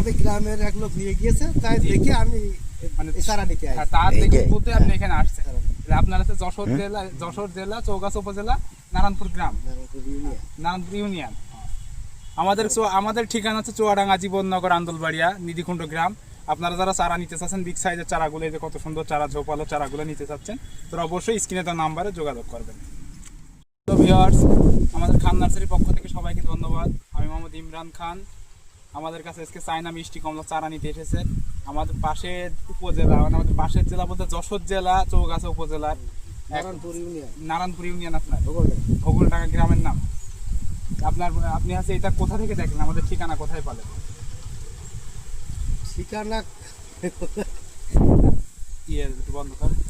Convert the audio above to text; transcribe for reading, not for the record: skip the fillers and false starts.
আমাদের গ্রামের এক লোক নিয়ে গিয়েছে, তাই দেখে আমি মানে চারা নিতে আসি। তার দেখে বলতে আপনি এখানে আসছেন। তাহলে আপনার আছে যশোর জেলা চৌগাছা উপজেলা নারায়ণপুর গ্রাম, নারায়ণপুর ইউনিয়ন। আমাদের ঠিকানা হচ্ছে চুয়াডাঙ্গা জীবননগর আন্দোলবাড়িয়া নিধিকুণ্ড গ্রাম। আপনারা যারা চারা নিতে চাচ্ছেন বিগ সাইজের চারাগুলো, এই যে কত সুন্দর চারা, ঝোপালো চারাগুলো নিতে চাচ্ছেন, তো অবশ্যই স্ক্রিনে তার নাম্বারে যোগাযোগ করবেন। হ্যালো ভিউয়ার্স, আমাদের খান নার্সারির পক্ষ থেকে সবাইকে ধন্যবাদ। আমি মোহাম্মদ ইমরান খান। আমাদের কাছে আজকে চায়না মিষ্টি কমলা চারা নিতে এসেছে। আমাদের পাশের উপজেলা, মানে আমাদের পাশের জেলা বলতে যশোর জেলা চৌগাছা উপজেলার নারায়ণপুর ইউনিয়ন, আপনার ভোগলডাঙ্গা গ্রামের নাম। আপনি হচ্ছে এটা কোথা থেকে দেখলেন, আমাদের ঠিকানা কোথায় পালেন? ঠিকানা বন্ধ করেন।